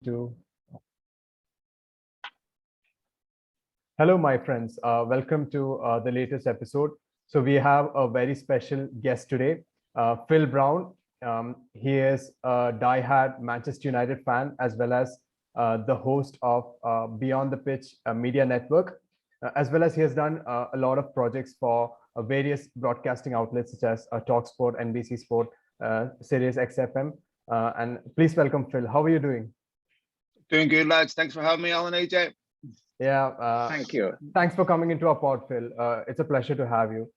2. Hello, my friends. Welcome to the latest episode. So we have a very special guest today, Phil Brown. He is a diehard Manchester United fan, as well as the host of Beyond the Pitch media network, as well as he has done a lot of projects for various broadcasting outlets such as TalkSport, NBC Sport, Sirius XFM. And please welcome Phil. How are you doing? Doing good, lads. Thanks for having me, Alan AJ. Yeah. Thank you. Thanks for coming into our pod, Phil. It's a pleasure to have you.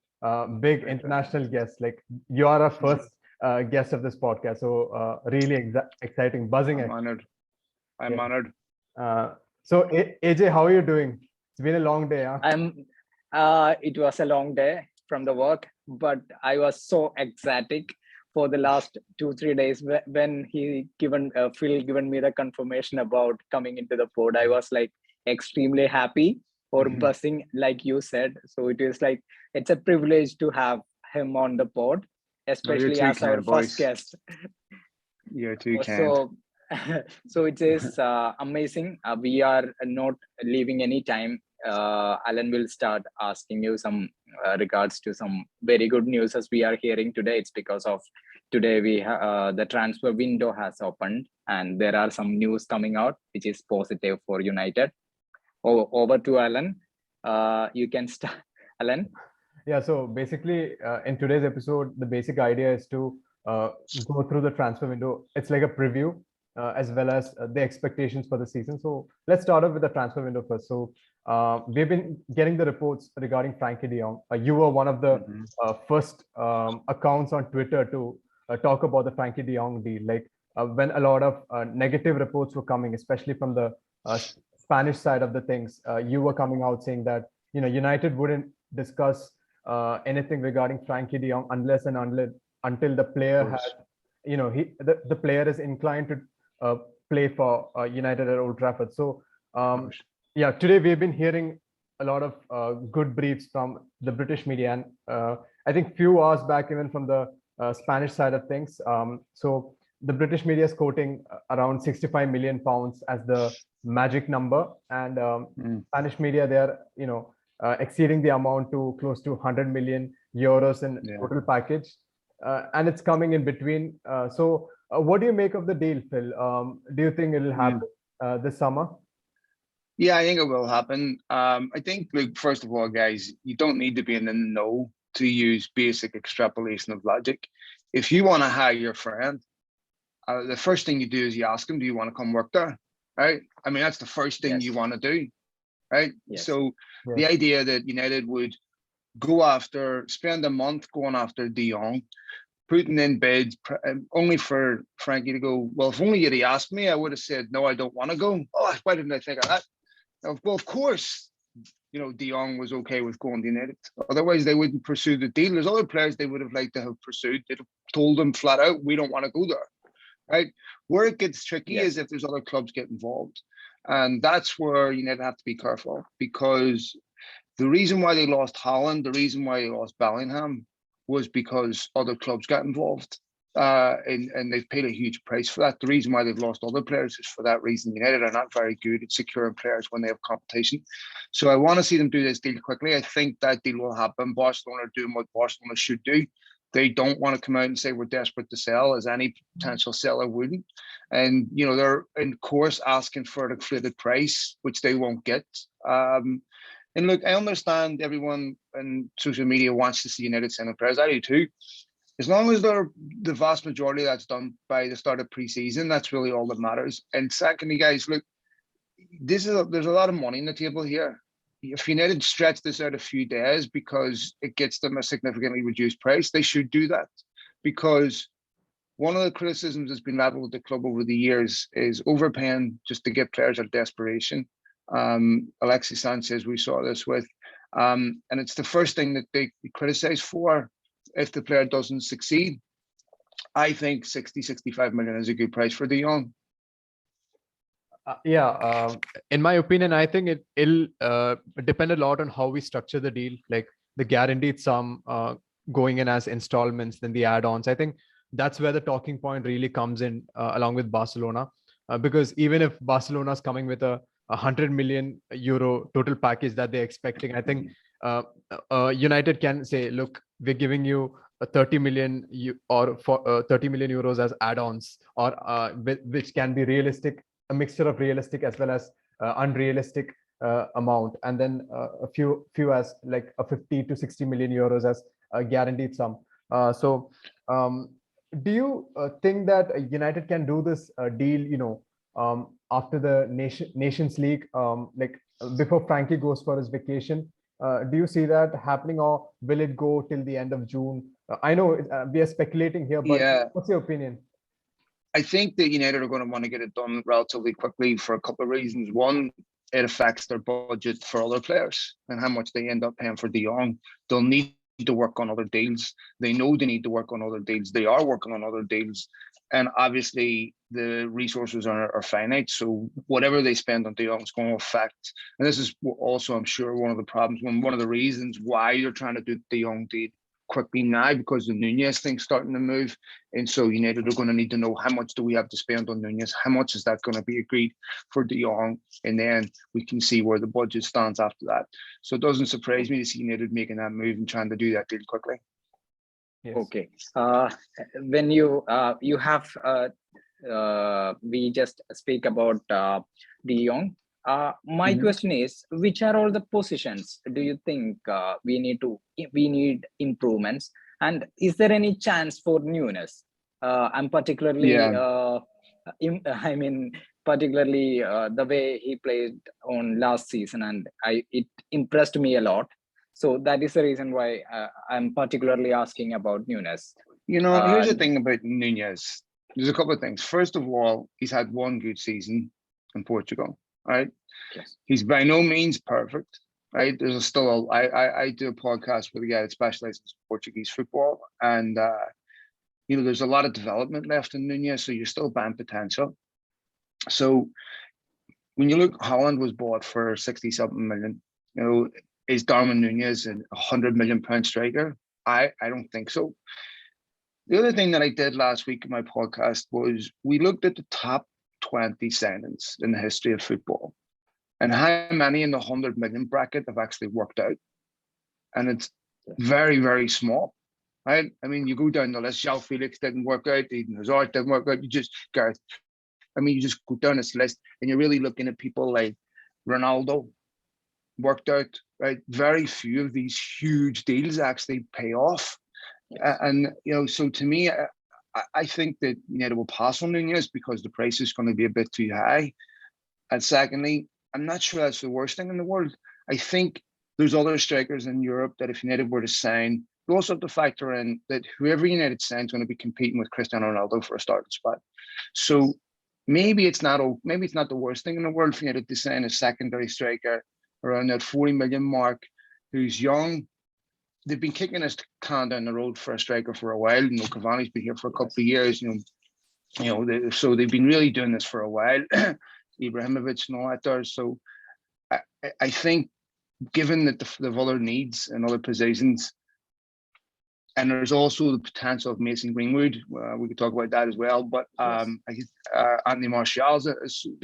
Big international guest. Like, you are our first guest of this podcast. So really exciting, buzzing. I'm honored. I'm honored. So AJ, how are you doing? It's been a long day. Huh? It was a long day from the work, but I was so ecstatic for the last 2-3 days when Phil given me the confirmation about coming into the pod. I was like extremely happy or buzzing, like you said. So it is like it's a privilege to have him on the pod, especially as our first guest. You're too kind. So it is amazing. We are not leaving any time. Alan will start asking you some regards to some very good news as we are hearing today. It's because of today the transfer window has opened and there are some news coming out which is positive for United. Over to Alan. You can start, Alan. Yeah, so basically in today's episode, the basic idea is to go through the transfer window. It's like a preview as well as the expectations for the season. So let's start off with the transfer window first. So we've been getting the reports regarding Frenkie de Jong. You were one of the first accounts on Twitter to talk about the Frenkie de Jong deal. Like when a lot of negative reports were coming, especially from the Spanish side of the things, you were coming out saying that United wouldn't discuss anything regarding Frenkie de Jong unless and until the player has, the player is inclined to play for United at Old Trafford. So yeah, today we've been hearing a lot of good briefs from the British media, and I think few hours back even from the Spanish side of things. So the British media is quoting around 65 million pounds as the magic number, and Spanish media, they are exceeding the amount to close to 100 million euros in total package, and it's coming in between. So what do you make of the deal, Phil? Do you think it'll happen this summer? Yeah, I think it will happen. I think, look, first of all, guys, you don't need to be in the know to use basic extrapolation of logic. If you want to hire your friend, the first thing you do is you ask him, do you want to come work there? Right? I mean, that's the first thing you want to do, right? Yes. So the idea that United would spend a month going after de Jong, putting in bids only for Frenkie to go, well, if only you'd asked me, I would have said, no, I don't want to go. Oh, why didn't I think of that? Well, of course, de Jong was okay with going to United. Otherwise, they wouldn't pursue the deal. There's other players they would have liked to have pursued. They'd have told them flat out, we don't want to go there. Right? Where it gets tricky is if there's other clubs get involved. And that's where United have to be careful, because the reason why they lost Haaland, the reason why they lost Bellingham was because other clubs got involved. And they've paid a huge price for that. The reason why they've lost other players is for that reason. United are not very good at securing players when they have competition. So I want to see them do this deal quickly. I think that deal will happen. Barcelona are doing what Barcelona should do. They don't want to come out and say we're desperate to sell, as any potential seller wouldn't. And, they're in course asking for an inflated price, which they won't get. And look, I understand everyone in social media wants to see United sign players. I do too. As long as the vast majority of that's done by the start of pre-season, that's really all that matters. And secondly, guys, look, there's a lot of money on the table here. If United stretch this out a few days because it gets them a significantly reduced price, they should do that. Because one of the criticisms that's been leveled at the club over the years is overpaying just to get players out of desperation. Alexis Sanchez, we saw this with. And it's the first thing that they criticize for if the player doesn't succeed. I think 65 million is a good price for de Jong. In my opinion, I think it'll depend a lot on how we structure the deal, like the guaranteed sum going in as installments, then the add-ons. I think that's where the talking point really comes in, along with Barcelona. because even if Barcelona's coming with a 100 million euro total package that they're expecting, I think United can say, look, we're giving you a 30 million or for 30 million euros as add-ons, or which can be realistic, a mixture of realistic as well as unrealistic amount, and then a few as like a 50 to 60 million euros as a guaranteed sum. So do you think that United can do this deal, after the Nations League, like before Frenkie goes for his vacation? Do you see that happening, or will it go till the end of June? I know we are speculating here, but what's your opinion? I think that United are going to want to get it done relatively quickly for a couple of reasons. One, it affects their budget for other players and how much they end up paying for De Jong. They'll need to work on other deals. They know they need to work on other deals. They are working on other deals. And obviously, the resources are finite. So whatever they spend on De Jong is going to affect. And this is also, I'm sure, one of the problems, one of the reasons why they're trying to do De Jong deal quickly now, because the Nunez thing's starting to move. And so United are going to need to know, how much do we have to spend on Nunez? How much is that going to be agreed for De Jong? And then we can see where the budget stands after that. So it doesn't surprise me to see United making that move and trying to do that deal quickly. Yes. Okay. When you have we just speak about De Jong. My question is, which are all the positions do you think we need improvements, and is there any chance for Nunez? I'm particularly, particularly the way he played on last season, and it impressed me a lot. So that is the reason why I'm particularly asking about Nunez. Here's the thing about Nunez. There's a couple of things. First of all, he's had one good season in Portugal. Right, yes. He's by no means perfect. Right, there's still I do a podcast with a guy that specializes in Portuguese football, and there's a lot of development left in Nunez, so you're still buying potential. So when you look, Holland was bought for 60-something million. Is Darwin Nunez a 100 million pound striker? I don't think so. The other thing that I did last week in my podcast was we looked at the top 20 signings in the history of football and how many in the 100 million bracket have actually worked out. And it's very, very small, right? I mean, you go down the list, João Felix didn't work out, Eden Hazard didn't work out, you just go down this list and you're really looking at people like Ronaldo worked out, right? Very few of these huge deals actually pay off. Yes. And, so to me, I think that United will pass on Nunez because the price is going to be a bit too high. And secondly, I'm not sure that's the worst thing in the world. I think there's other strikers in Europe that if United were to sign, you also have to factor in that whoever United signs is going to be competing with Cristiano Ronaldo for a starting spot. So maybe it's not the worst thing in the world for United to sign a secondary striker around that 40 million mark who's young. They've been kicking this can down the road for a striker for a while. Cavani's been here for a couple of years. So they've been really doing this for a while. Ibrahimovic and all that there. So I think, given that they've other needs and other positions, and there's also the potential of Mason Greenwood. We could talk about that as well. But I think Anthony Martial's they're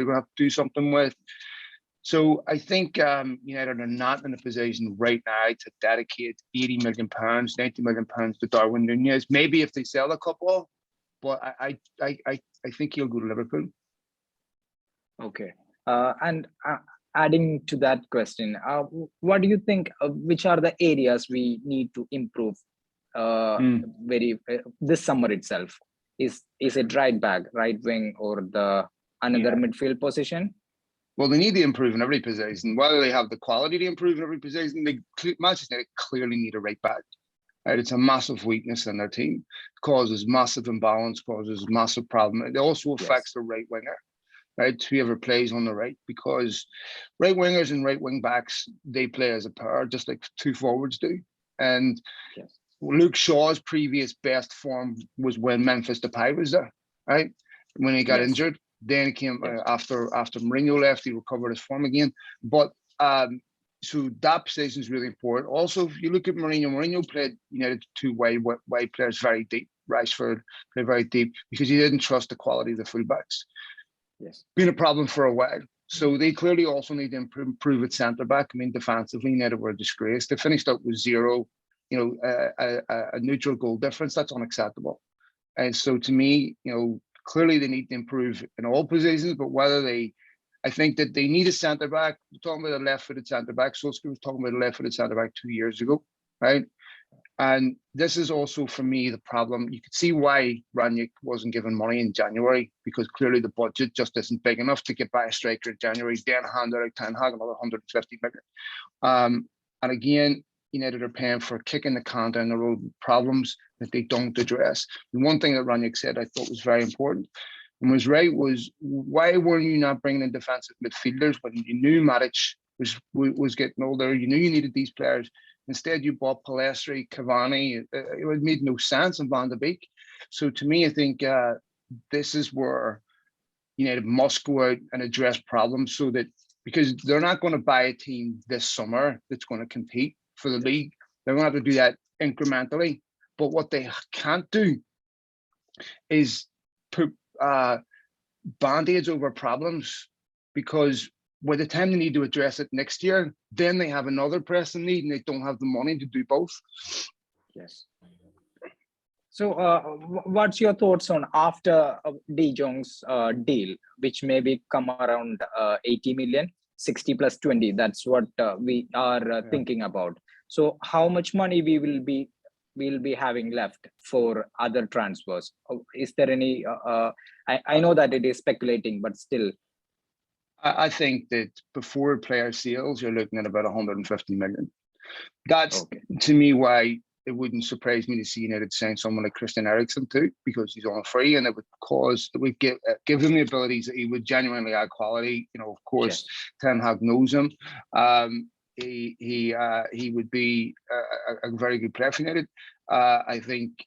going to have to do something with. So I think United are not in a position right now to dedicate 80 million pounds, 90 million pounds to Darwin Nunez. Maybe if they sell a couple, but I think he'll go to Liverpool. Okay. And adding to that question, what do you think? Which are the areas we need to improve? This summer itself, is it right back, right wing, or the another midfield position? Well, they need to improve in every position. Whether they have the quality to improve in every position, Manchester United clearly need a right back. Right? It's a massive weakness in their team. It causes massive imbalance, causes massive problem. It also affects the right winger, right? Whoever plays on the right, because right wingers and right wing backs, they play as a pair, just like two forwards do. And Luke Shaw's previous best form was when Memphis Depay was there, right? When he got injured. Then he came after Mourinho left, he recovered his form again. But so that position is really important. Also, if you look at Mourinho played United two wide players very deep. Rashford played very deep because he didn't trust the quality of the fullbacks. been a problem for a while. So they clearly also need to improve at centre back. I mean, defensively, United were a disgrace. They finished up with 0, a neutral goal difference. That's unacceptable. And so to me, clearly they need to improve in all positions, but I think that they need a centre back. We're talking about a left-footed centre back. Solskjaer was talking about a left-footed centre back 2 years ago, right? And this is also, for me, the problem. You could see why Rangnick wasn't given money in January, because clearly the budget just isn't big enough to get by a striker in January. Then hand out Ten Hag another 150 million. And again, United are paying for kicking the can down the road, problems that they don't address. The one thing that Rangnick said I thought was very important and was right was, why were you not bringing in defensive midfielders when you knew Matic was getting older? You knew you needed these players. Instead, you bought Palestri, Cavani. It made no sense, and Van de Beek. So to me, I think this is where United must go out and address problems, so that, because they're not going to buy a team this summer that's going to compete for the league. They're going to have to do that incrementally. But what they can't do is put band-aids over problems, because by the time they need to address it next year, then they have another pressing need and they don't have the money to do both. Yes. So what's your thoughts on after De Jong's deal, which maybe come around 80 million, 60 plus 20? That's what we are thinking about. So how much money we'll be having left for other transfers? Is there any, I know that it is speculating, but still. I think that before player sales, you're looking at about 150 million. That's to me why it wouldn't surprise me to see United sign someone like Christian Eriksen too, because he's on free, and it would give him the abilities that he would genuinely add quality. Of course, Ten Hag knows him. He would be a very good player for United. I think,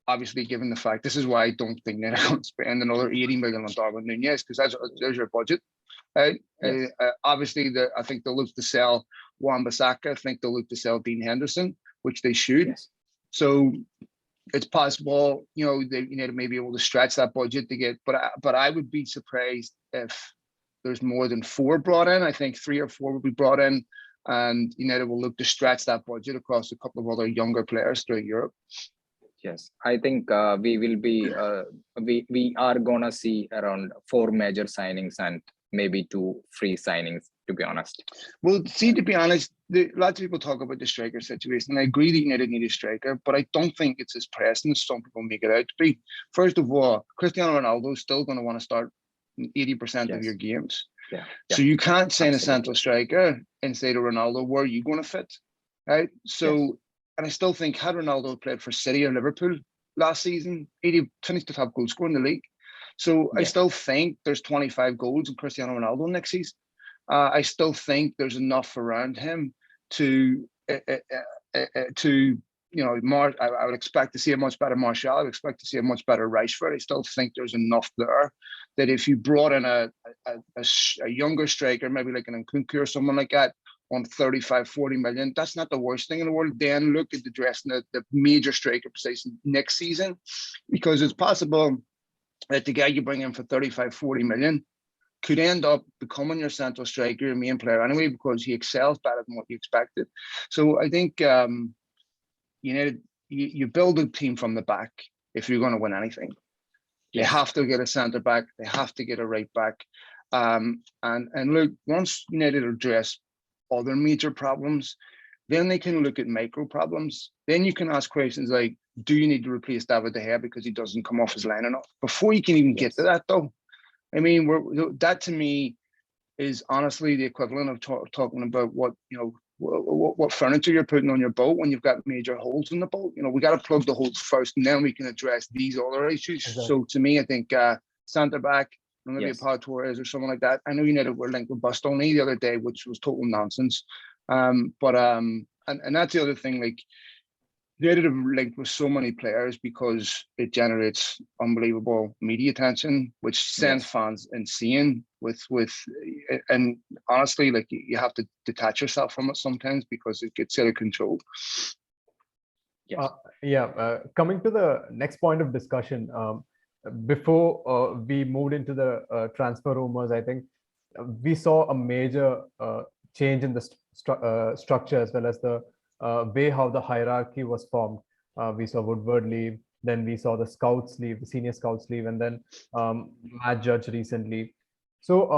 obviously, given the fact, this is why I don't think United are going to spend another 80 million on Darwin Nunez, because there's your budget. Right? Yes. Obviously, I think they'll look to sell Wan-Bissaka. I think they'll look to sell Dean Henderson, which they should. Yes. So it's possible, they may be able to stretch that budget to get. But I would be surprised if there's more than 4 brought in. I think 3 or 4 will be brought in, and United will look to stretch that budget across a couple of other younger players throughout Europe. Yes, I think we will be. We are gonna see around 4 major signings and maybe 2 free signings, to be honest. Well, see, to be honest, lots of people talk about the striker situation. I agree that United need a striker, but I don't think it's as pressing as some people make it out to be. First of all, Cristiano Ronaldo is still going to want to start 80% of your games. Yeah. So you can't sign a central striker instead of Ronaldo. Where are you going to fit? Right? So, and I still think, had Ronaldo played for City or Liverpool last season, he'd finished the top goal scorer in the league. So I still think there's 25 goals in Cristiano Ronaldo next season. I still think there's enough around him to I would expect to see a much better Martial. I would expect to see a much better Rashford. I still think there's enough there that if you brought in a younger striker, maybe like an Nkunku or someone like that, on 35, 40 million, that's not the worst thing in the world. Then look at addressing the major striker position next season, because it's possible that the guy you bring in for 35, 40 million could end up becoming your central striker, your main player anyway, because he excels better than what you expected. So I think you build a team from the back if you're going to win anything. They have to get a centre back. They have to get a right back. And look, once United address other major problems, then they can look at micro problems. Then you can ask questions like, do you need to replace David De Gea because he doesn't come off his line enough? Before you can even get to that, though, I mean, that to me is honestly the equivalent of talking about what furniture you're putting on your boat when you've got major holes in the boat. We got to plug the holes first, and then we can address these other issues. Exactly. So to me, I think centre back, maybe a Pau Torres or someone like that. I know United were linked with Bastoni the other day, which was total nonsense. And that's the other thing. Like, United have linked with so many players because it generates unbelievable media attention, which sends fans insane. And honestly, like, you have to detach yourself from it sometimes because it gets out of control. Coming to the next point of discussion, before we moved into the transfer rumors, I think we saw a major change in the structure as well as the way how the hierarchy was formed. We saw Woodward leave, then we saw the scouts leave, the senior scouts leave, and then Matt Judge recently. So,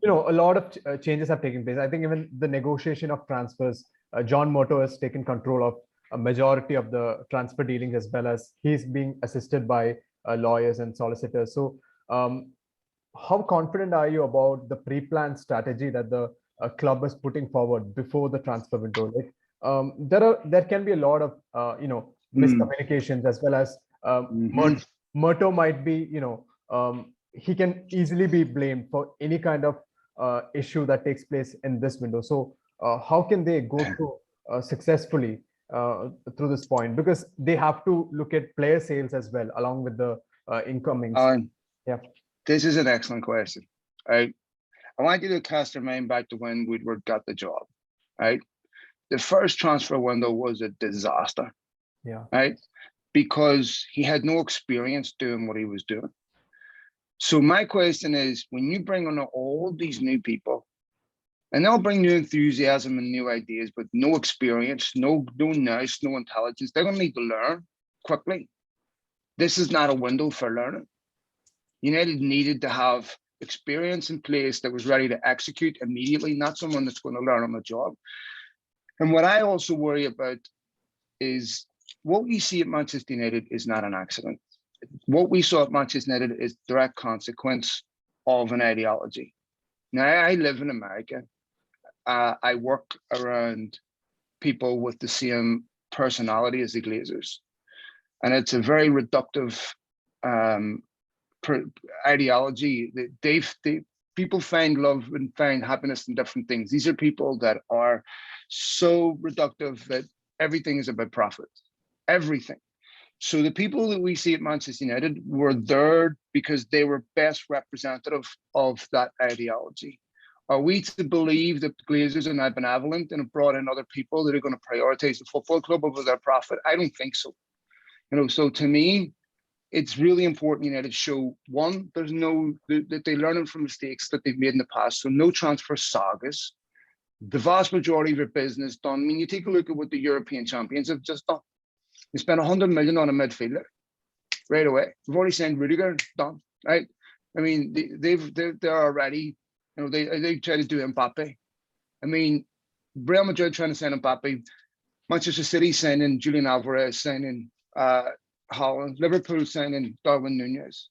a lot of changes have taken place. I think even the negotiation of transfers, John Murtough has taken control of a majority of the transfer dealings, as well as he's being assisted by lawyers and solicitors. So, how confident are you about the pre-planned strategy that the club is putting forward before the transfer window? Like, there can be a lot of miscommunications, as well as Murtough might be, he can easily be blamed for any kind of issue that takes place in this window. So how can they go through successfully through this point? Because they have to look at player sales as well, along with the incomings. Yeah. This is an excellent question. Right? I want you to cast your mind back to when Woodward got the job. Right? The first transfer window was a disaster. Yeah. Right? Because he had no experience doing what he was doing. So my question is, when you bring on all these new people, and they'll bring new enthusiasm and new ideas, but no experience, no nous, no intelligence, they're going to need to learn quickly. This is not a window for learning. United needed to have experience in place that was ready to execute immediately, not someone that's going to learn on the job. And what I also worry about is what we see at Manchester United is not an accident. What we saw at Manchester United is direct consequence of an ideology. Now, I live in America. I work around people with the same personality as the Glazers. And it's a very reductive ideology. People find love and find happiness in different things. These are people that are so reductive that everything is about profit. Everything. So the people that we see at Manchester United were there because they were best representative of that ideology. Are we to believe that the Glazers are now benevolent and have brought in other people that are going to prioritize the football club over their profit? I don't think so. So to me, it's really important United show, one, that they learn from mistakes that they've made in the past. So no transfer sagas. The vast majority of your business done. I mean, you take a look at what the European champions have just done. They spent 100 million on a midfielder right away. We've already signed Rudiger, done, right? I mean, they're already, they try to do Mbappe. I mean, Real Madrid trying to sign Mbappe, Manchester City signing Julian Alvarez, signing Holland, Liverpool signing Darwin Nunez.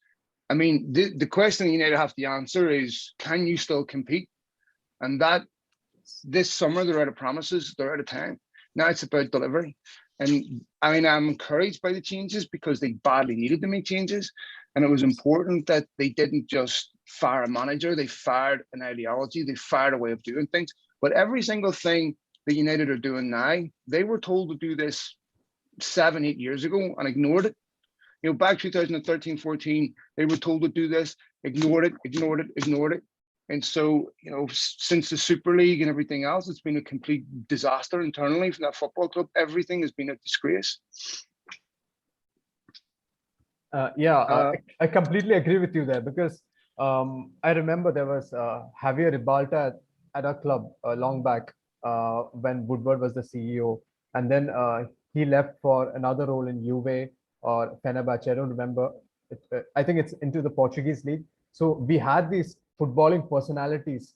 I mean, the question you need to have to answer is, can you still compete? And that this summer they're out of promises, they're out of time. Now it's about delivery. And I mean, I'm encouraged by the changes because they badly needed to make changes. And it was important that they didn't just fire a manager, they fired an ideology, they fired a way of doing things. But every single thing that United are doing now, they were told to do this 7-8 years ago and ignored it. Back 2013-14, they were told to do this, ignored it. And so, since the Super League and everything else, it's been a complete disaster internally for that football club. Everything has been a disgrace. I completely agree with you there, because I remember there was Javier Ribalta at our club long back when Woodward was the CEO, and then he left for another role in Juve or Fenerbahce. I don't remember. I think it's into the Portuguese league. So we had these footballing personalities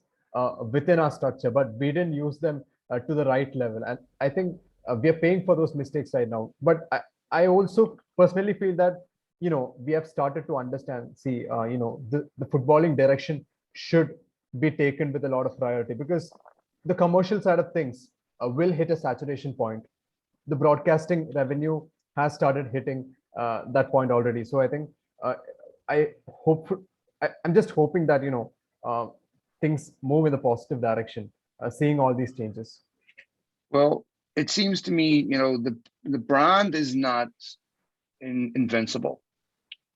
within our structure, but we didn't use them to the right level. And I think we are paying for those mistakes right now. But I also personally feel that, we have started to understand, the footballing direction should be taken with a lot of priority, because the commercial side of things will hit a saturation point. The broadcasting revenue has started hitting that point already. So I think I'm just hoping that, things move in a positive direction, seeing all these changes. Well, it seems to me, the brand is not invincible.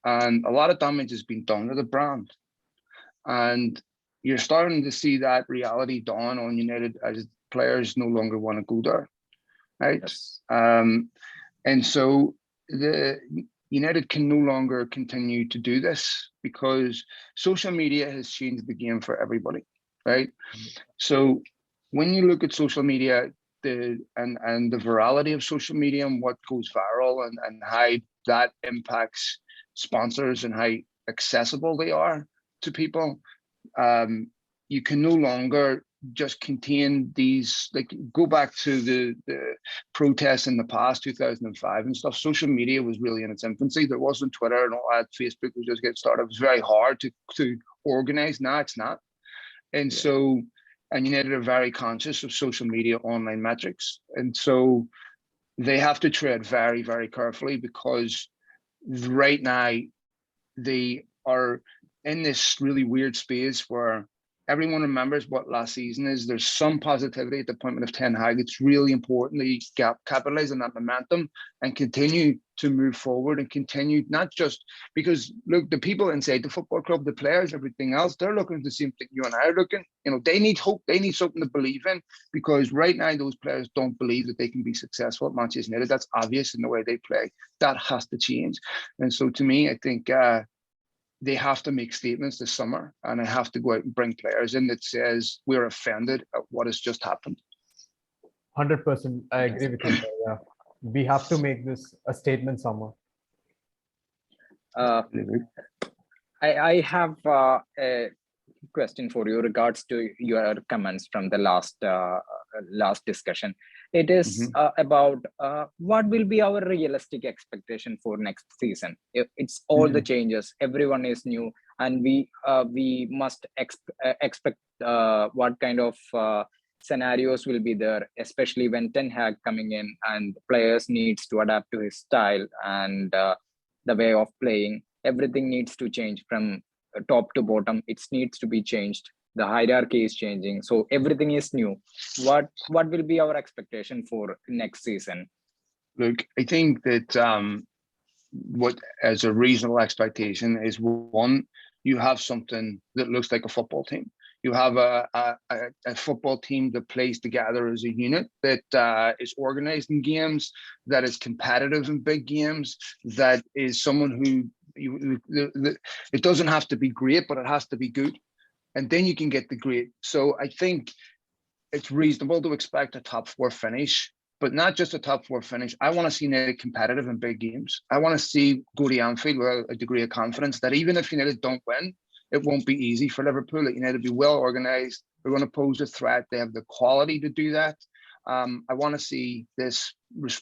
And a lot of damage has been done to the brand. And you're starting to see that reality dawn on United as players no longer want to go there, right? Yes. And so United can no longer continue to do this because social media has changed the game for everybody, right? So when you look at social media, the virality of social media and what goes viral and how that impacts sponsors and how accessible they are to people, you can no longer just contain these, like, go back to the protests in the past, 2005 and stuff. Social media was really in its infancy. There wasn't Twitter and all that. Facebook was just getting started. It was very hard to organize. Now it's not. And so, and United are very conscious of social media online metrics. And so they have to tread very, very carefully, because right now they are in this really weird space where everyone remembers what last season is. There's some positivity at the appointment of Ten Hag. It's really important to capitalize on that momentum and continue to move forward, and continue, not just because, look, the people inside the football club, the players, everything else, they're looking at the same thing you and I are looking. You know, they need hope. They need something to believe in, because right now those players don't believe that they can be successful at Manchester United. That's obvious in the way they play. That has to change. And so to me, I think they have to make statements this summer, and they have to go out and bring players in that says we're offended at what has just happened. 100%. I agree with you. Yeah. We have to make this a statement somewhere. I have a question for you regards to your comments from the last discussion. It is about what will be our realistic expectation for next season. It's all the changes. Everyone is new, and we must expect what kind of scenarios will be there, especially when Ten Hag coming in and players needs to adapt to his style and the way of playing. Everything needs to change from top to bottom. It needs to be changed. The hierarchy is changing, so everything is new. What will be our expectation for next season? Look, I think that what as a reasonable expectation is, one, you have something that looks like a football team. You have a football team that plays together as a unit, that is organized in games, that is competitive in big games, that is someone who it doesn't have to be great, but it has to be good. And then you can get the great. So I think it's reasonable to expect a top four finish, but not just a top four finish. I want to see United competitive in big games. I want to see go to Anfield with a degree of confidence that even if United don't win, it won't be easy for Liverpool. That United be well organized. They're going to pose a threat. They have the quality to do that. I want to see this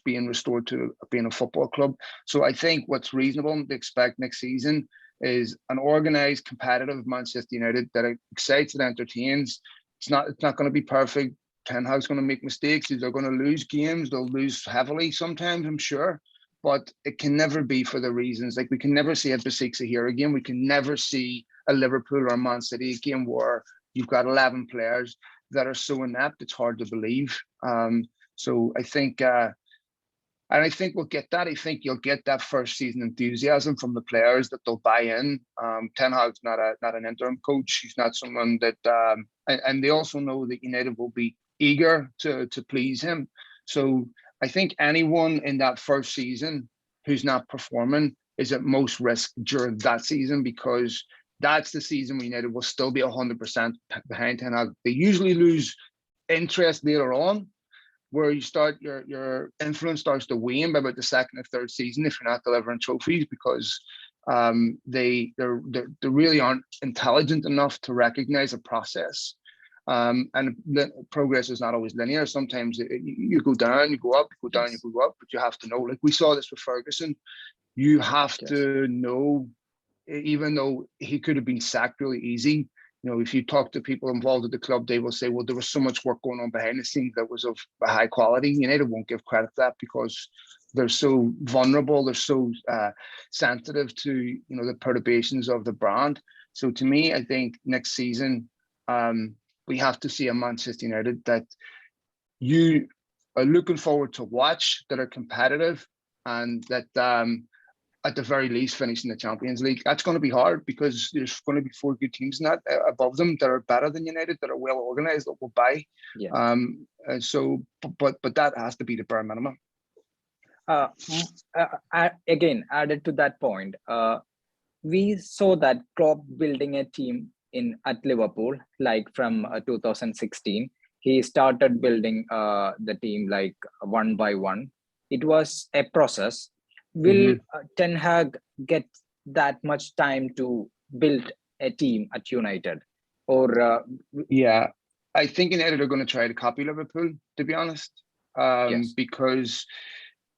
being restored to being a football club. So I think what's reasonable to expect next season is an organized, competitive Manchester United that excites and entertains. It's not going to be perfect. Ten Hag's going to make mistakes. They're going to lose games. They'll lose heavily sometimes, I'm sure. But it can never be for the reasons. Like, we can never see a Besiktas here again. We can never see a Liverpool or a Man City game where you've got 11 players that are so inept, it's hard to believe. So I think... and I think we'll get that. I think you'll get that first season enthusiasm from the players, that they'll buy in. Ten Hag's not an interim coach. He's not someone that, and they also know that United will be eager to please him. So I think anyone in that first season who's not performing is at most risk during that season, because that's the season when United will still be 100% behind Ten Hag. They usually lose interest later on, where you start your influence starts to wane by about the second or third season if you're not delivering trophies, because they really aren't intelligent enough to recognize a process. And the progress is not always linear. Sometimes you go down, you go up, you go down, you go up, but you have to know. Like we saw this with Ferguson. You have to know, even though he could have been sacked really easy. You know, if you talk to people involved at the club, they will say, well, there was so much work going on behind the scenes that was of a high quality. United won't give credit to that because they're so vulnerable. They're so sensitive to, you know, the perturbations of the brand. So to me, I think next season, we have to see a Manchester United that you are looking forward to watch, that are competitive, and that at the very least finish in the Champions League. That's going to be hard because there's going to be 4 good teams in that above them that are better than United, that are well organized, that will buy. Yeah. So, but that has to be the bare minimum. again, added to that point, we saw that Klopp building a team at Liverpool, like from 2016. He started building the team like one by one. It was a process. Will Ten Hag get that much time to build a team at United? Or yeah, I think United are going to try to copy Liverpool, to be honest, because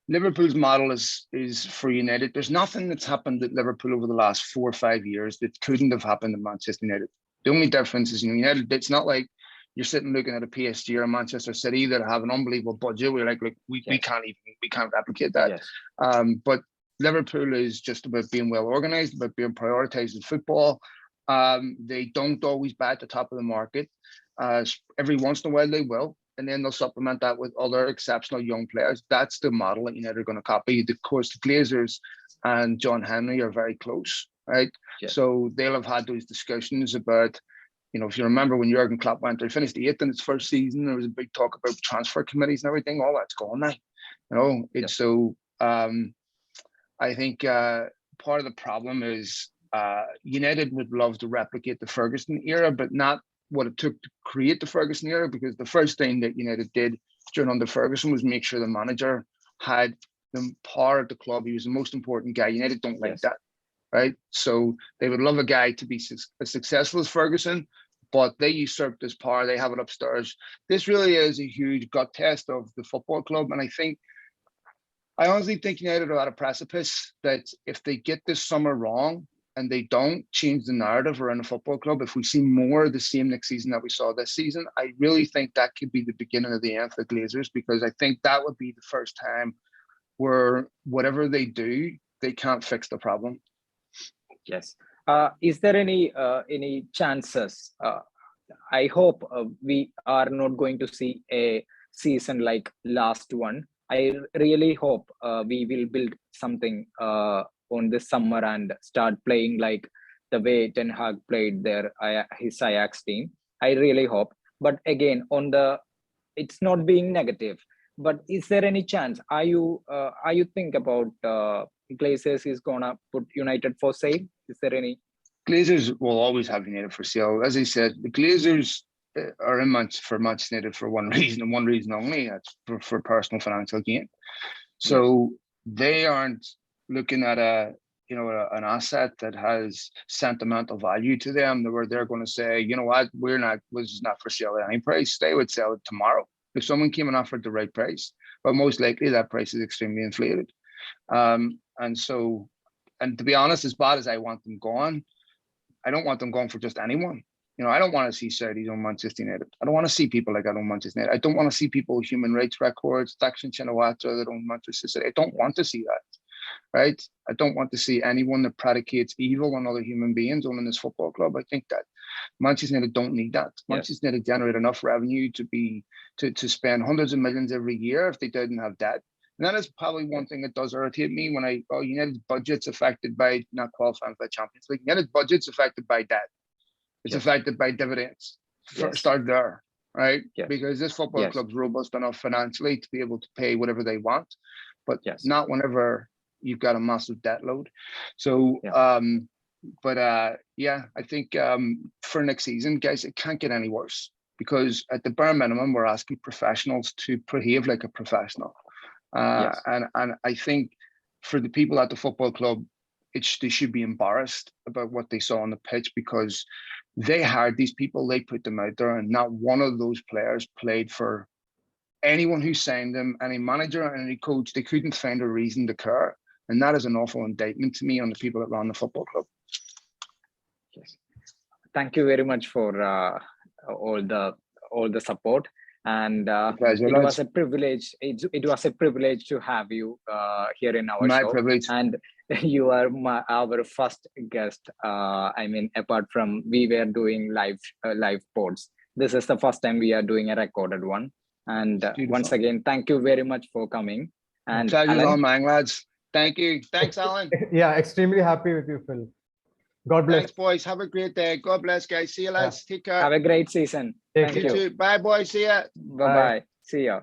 Liverpool's model is for United. There's nothing that's happened at Liverpool over the last 4 or 5 years that couldn't have happened at Manchester United. The only difference is, United, it's not like you're sitting looking at a PSG or a Manchester City that have an unbelievable budget. We're like we can't replicate that. Yes. But Liverpool is just about being well organized, about being prioritized in football. They don't always bat at the top of the market. Every once in a while they will, and then they'll supplement that with other exceptional young players. That's the model that United are going to copy. Of course, the Glazers and John Henry are very close, right? Yes. So they'll have had those discussions about, if you remember when Jurgen Klopp went there, he finished 8th in his first season. There was a big talk about transfer committees and everything. All that's gone now. It's so. I think part of the problem is United would love to replicate the Ferguson era, but not what it took to create the Ferguson era, because the first thing that United did during under Ferguson was make sure the manager had the power at the club. He was the most important guy. United don't like that, right? So they would love a guy to be as successful as Ferguson, but they usurped his power. They have it upstairs. This really is a huge gut test of the football club. And I honestly think United are at a precipice that if they get this summer wrong and they don't change the narrative around the football club, if we see more of the same next season that we saw this season, I really think that could be the beginning of the end for the Glazers, because I think that would be the first time where whatever they do, they can't fix the problem. Yes. Is there any chances? I hope we are not going to see a season like last one. I really hope we will build something on this summer and start playing like the way Ten Hag played his Ajax team. I really hope. But again, it's not being negative. But is there any chance? Are you think about Glazers is gonna put United for sale? Is there any? Glazers will always have United for sale. As I said, the Glazers are in Manchester United for one reason and one reason only. That's for personal financial gain. So they aren't looking at an asset that has sentimental value to them, where they're going to say, you know what, this is not for sale at any price. They would sell it tomorrow if someone came and offered the right price. But most likely that price is extremely inflated. And to be honest, as bad as I want them gone, I don't want them gone for just anyone. I don't want to see Saudis on Manchester United. I don't want to see people like that on Manchester United. I don't want to see people with human rights records, Daxon Shinawatra that own Manchester City. I don't want to see that, right? I don't want to see anyone that predicates evil on other human beings owning this football club. I think that Manchester United don't need that. Manchester United generate enough revenue to spend hundreds of millions every year if they didn't have debt. And that is probably one thing that does irritate me when United's budget's affected by not qualifying for the Champions League. United's budget's affected by debt. It's affected by dividends. Start there, right? Because this football club's robust enough financially to be able to pay whatever they want, but not whenever you've got a massive debt load. So, I think for next season, guys, it can't get any worse, because at the bare minimum, we're asking professionals to behave like a professional. And I think for the people at the football club, they should be embarrassed about what they saw on the pitch, because they hired these people, they put them out there, and not one of those players played for anyone who signed them, any manager and any coach. They couldn't find a reason to care. And that is an awful indictment to me on the people that run the football club. Yes. Thank you very much for all the support. And it was a privilege. It was a privilege to have you here in our show. My privilege. And you are our first guest. Apart from we were doing live pods, this is the first time we are doing a recorded one. And once again, thank you very much for coming. And pleasure's all mine, lads. Thank you. Thanks, Alan. Yeah, extremely happy with you, Phil. God bless. Thanks, boys. Have a great day. God bless, guys. See you, lads. Take care. Have a great season. Thank you. Bye, boys. See ya. Bye-bye. See ya.